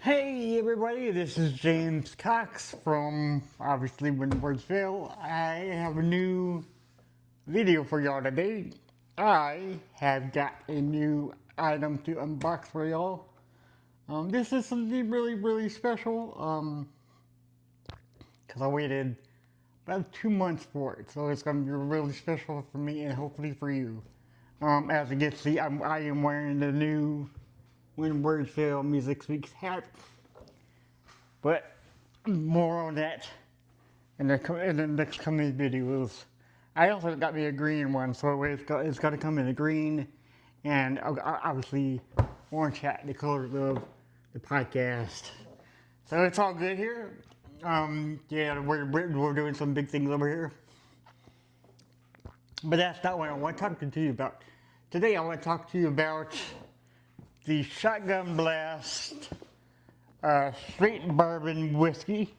Hey everybody, this is James Cox from obviously When Words Fail. I have a new video for y'all today. I have got a new item to unbox for y'all. This is something really special because I waited about 2 months for it, so it's going to be really special for me and hopefully for you. As you can see, I am wearing the new When Words Fail Music Speaks hat. But more on that in the next coming videos. I also got me a green one, so it's got to come in a green and obviously orange hat, the color of the podcast. So it's all good here. Yeah, we're doing some big things over here. But that's not what I want to talk to you about. Today I want to talk to you about the Shotgun Blast straight bourbon whiskey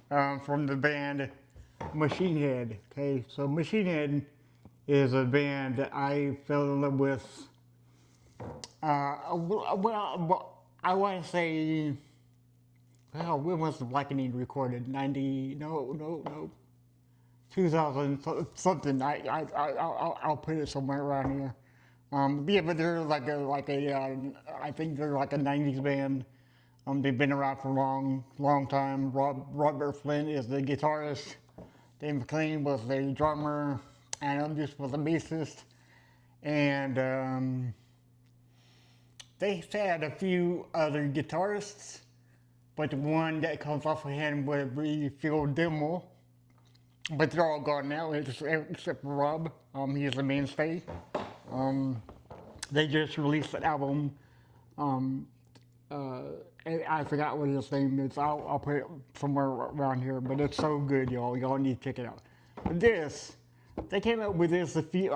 from the band Machine Head. Okay, so Machine Head is a band that I fell in love with. Well, I want to say, well, when was the Blackening recorded? 90? No, 2000 something. I'll put it somewhere around here. Yeah, but they're I think they're like a 90s band. They've been around for a long time. Robert Flynn is the guitarist. Dave McLean was the drummer. Adam just was the bassist. And they've had a few other guitarists, but the one that comes off of him would be Phil Dimmel. But they're all gone now, except for Rob. He's the mainstay. They just released an album. Uh, I forgot what his name is. I'll put it somewhere around here, but it's so good, y'all. Y'all need to check it out. But they came out with this a few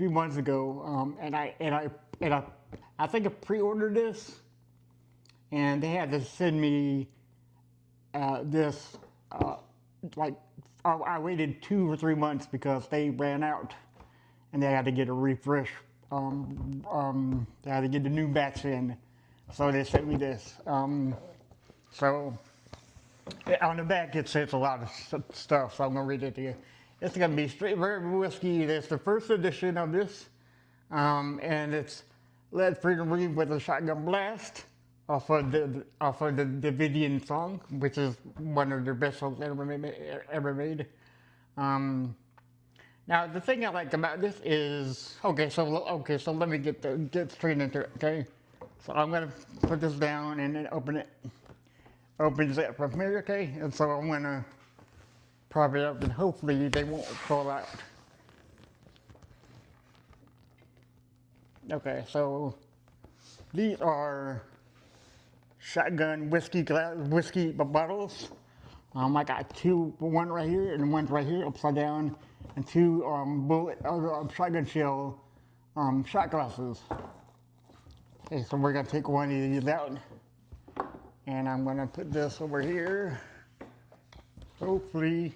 months ago, and I think I pre-ordered this, and they had to send me this. I waited 2 or 3 months because they ran out, and they had to get a refresh. They had to get the new batch in. So they sent me this. So on the back it says a lot of stuff, so I'm gonna read it to you. It's gonna be straight bourbon whiskey. It's the first edition of this, and it's led free to read with a shotgun blast off of the Davidian song, which is one of their best songs ever made. Now the thing I like about this is So let me get straight into it. Okay. So I'm gonna put this down and then open it. Opens it from here, okay? And so I'm gonna prop it up and hopefully they won't fall out. Okay, so these are shotgun whiskey bottles. I got one right here and one right here upside down, and two shotgun shell shot glasses. Okay, so we're gonna take one of these out, and I'm gonna put this over here. Hopefully,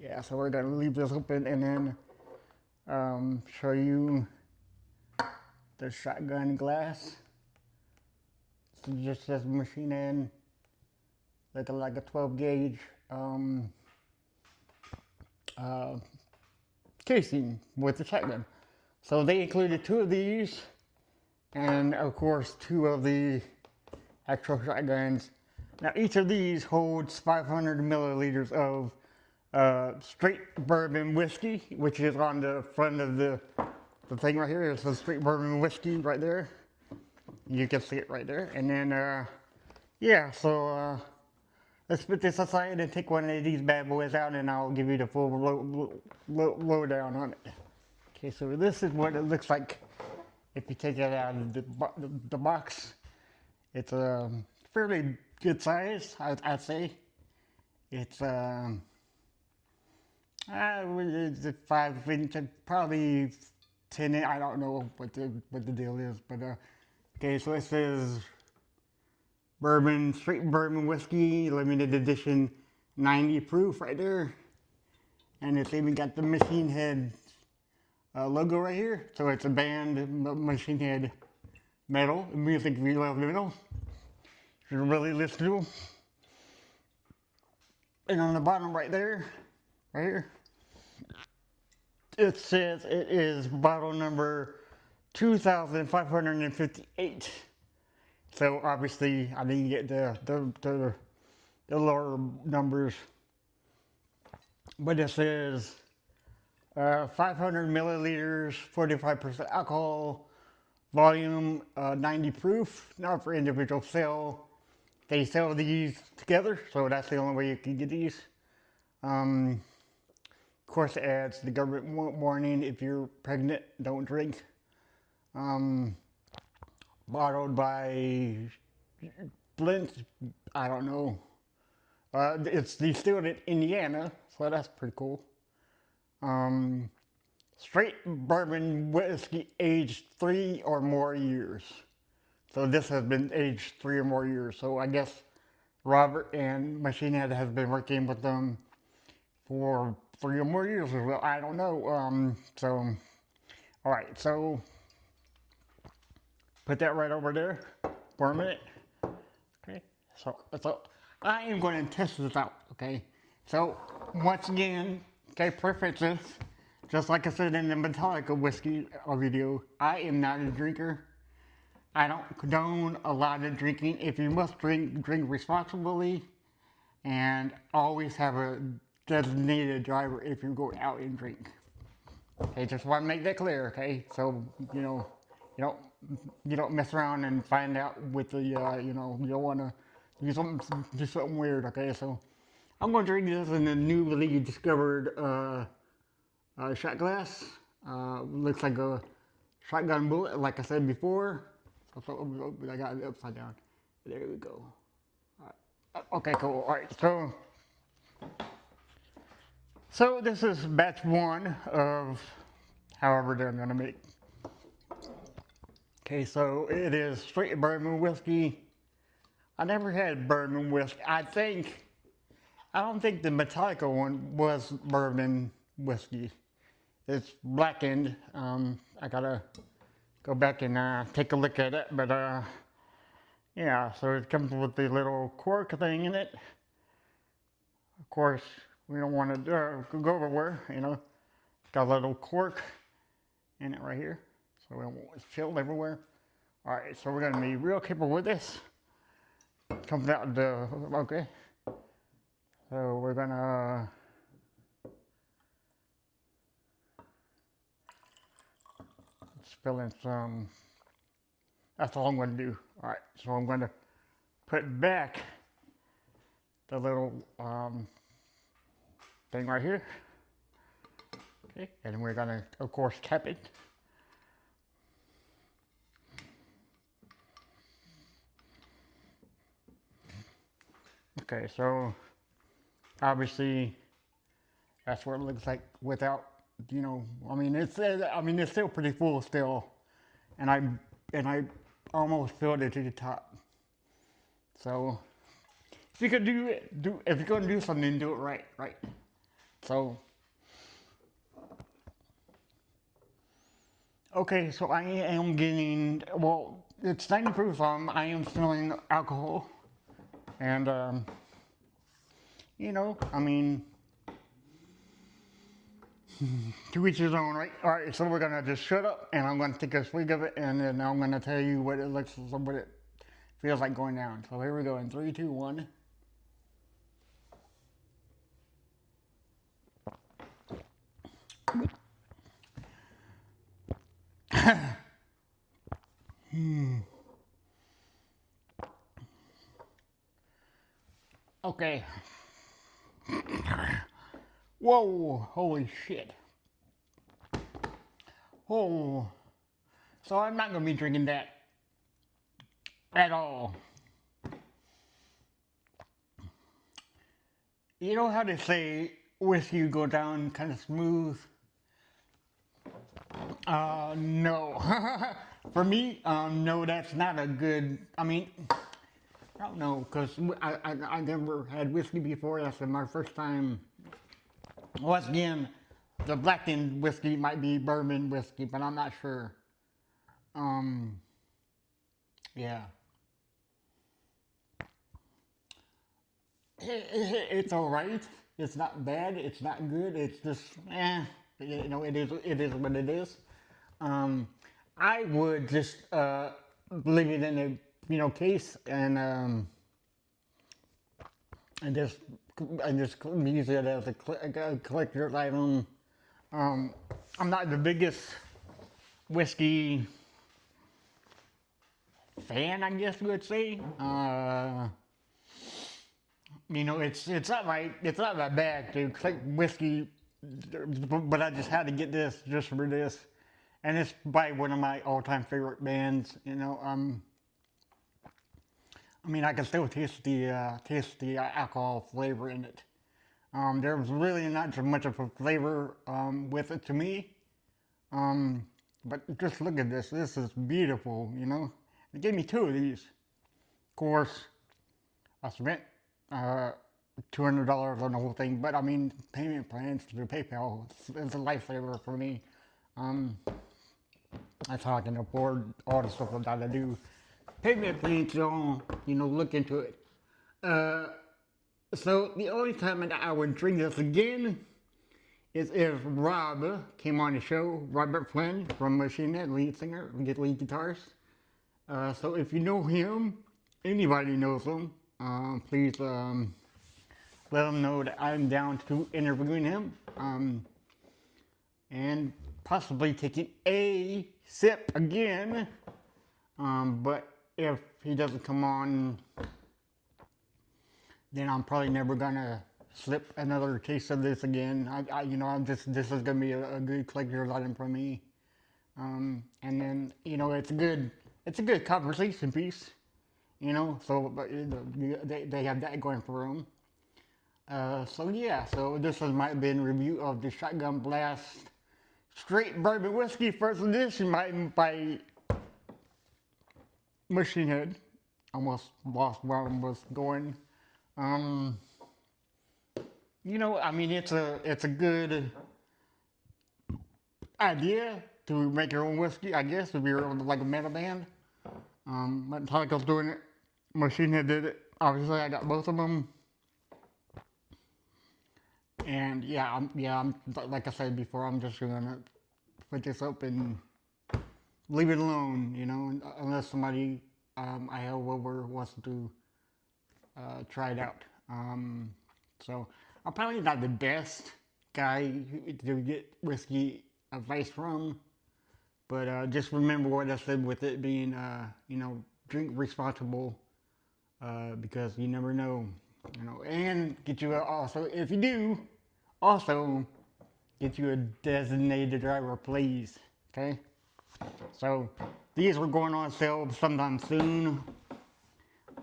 yeah. So we're gonna leave this open and then show you the shotgun glass. So just says Machine Head, looking like a 12 gauge casing with the shotgun. So they included 2 of these. And of course 2 of the actual shotguns. Now each of these holds 500 milliliters of straight bourbon whiskey, which is on the front of the thing right here. It's the straight bourbon whiskey right there. You can see it right there. And then yeah, so let's put this aside and take one of these bad boys out, and I'll give you the full lowdown on it. Okay, so this is what it looks like. If you take it out of the box, it's a fairly good size, I'd say. It's 5 inch, probably 10 inch. I don't know what the deal is, but okay. So it says straight bourbon whiskey, limited edition, 90 proof right there, and it's even got the Machine Head logo right here. So it's a band, Machine Head metal, music, if you love metal. should really listen to them. And on the bottom right there, right here, it says it is bottle number 2,558. So obviously I didn't get the lower numbers, but it says 500 milliliters, 45% alcohol, volume 90 proof, not for individual sale. They sell these together, so that's the only way you can get these. Of course, it adds the government warning: if you're pregnant, don't drink. Bottled by Blint, I don't know. It's distilled in Indiana, so that's pretty cool. Straight bourbon whiskey aged 3 or more years. So this has been aged 3 or more years. So I guess Robert and Machine Head has been working with them for 3 or more years as well. I don't know. All right. So put that right over there for a minute. Okay. So I am going to test this out. Okay. So once again, okay, preferences. Just like I said in the Metallica whiskey video, I am not a drinker. I don't condone a lot of drinking. If you must drink, drink responsibly, and always have a designated driver if you're going out and drink. Okay, just want to make that clear. Okay, so you don't mess around and find out with the you don't want to do something weird. Okay, so I'm going to drink this in the newly discovered shot glass. Looks like a shotgun bullet, like I said before. So I got it upside down. There we go. All right. Okay, cool. All right, so this is batch 1 of however they're gonna make. Okay, so it is straight bourbon whiskey. I never had bourbon whiskey. I don't think the Metallica one was bourbon whiskey. It's blackened. I gotta go back and take a look at it, but yeah, so it comes with the little cork thing in it. Of course, we don't want to go everywhere, got a little cork in it right here, so it won't spill everywhere. All right, so we're gonna be real careful with this. Comes out okay, so we're gonna spill in some. That's all I'm going to do. All right, so I'm going to put back the little thing right here. Okay, and we're going to, of course, cap it. Okay, so obviously that's what it looks like without, it's still pretty full still, and I almost filled it to the top. So if you could if you're gonna do something, do it right. So okay, so I am getting, well, it's 90 proof. I am smelling alcohol, and to each his own, right? All right, so we're gonna just shut up, and I'm gonna take a swig of it, and then I'm gonna tell you what it feels like going down. So here we go in 3, 2, 1. Okay. Whoa, holy shit. Oh, so I'm not going to be drinking that at all. You know how they say whiskey go down kind of smooth? No. For me, no, that's not a good, I don't know, because I never had whiskey before. That's my first time. Once again, the blackened whiskey might be bourbon whiskey, but I'm not sure. Yeah. it's all right. It's not bad. It's not good. It's just, it is what it is. Um, I would just leave it in a case and just use it as a collector's item. I'm not the biggest whiskey fan, I guess you would say. It's not my bag to collect whiskey, but I just had to get this just for this, and it's by one of my all-time favorite bands. I can still taste the alcohol flavor in it. There's really not so much of a flavor with it to me. But just look at this. This is beautiful. They gave me two of these. Of course, I spent $200 on the whole thing, but payment plans through PayPal is a lifesaver for me. That's how I can afford all the stuff that I do. Payment plans, look into it. So the only time that I would drink this again is if Rob came on the show, Robert Flynn from Machine Head, lead singer, lead guitarist. So if you know him, anybody knows him, please let him know that I'm down to interviewing him and possibly taking a sip again. But if he doesn't come on, then I'm probably never gonna slip another case of this again. This is gonna be a good collector's item for me. And then it's a good conversation piece. So they have that going for them. So this has might been a review of the Shotgun Blast Straight Bourbon Whiskey First Edition by Machine Head. Almost lost where I was going. It's a good idea to make your own whiskey, I guess, if you're like a metal band. Metallica's doing it. Machine Head did it. Obviously, I got both of them. And I'm like I said before, I'm just gonna put this up and leave it alone, unless somebody I have over wants to try it out. So I'm probably not the best guy to get whiskey advice from, but just remember what I said with it being, drink responsible, because you never know, and get you also, if you do, also get you a designated driver, please, okay? So these are going on sale sometime soon.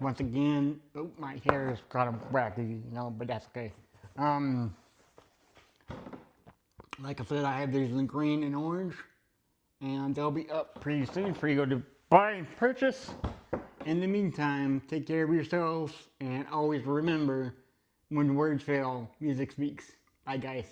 Once again, my hair is kind of wacky, but that's okay. Like I said, I have these in green and orange, and they'll be up pretty soon for you to buy and purchase. In the meantime, take care of yourselves, and always remember, when words fail, music speaks. Bye, guys.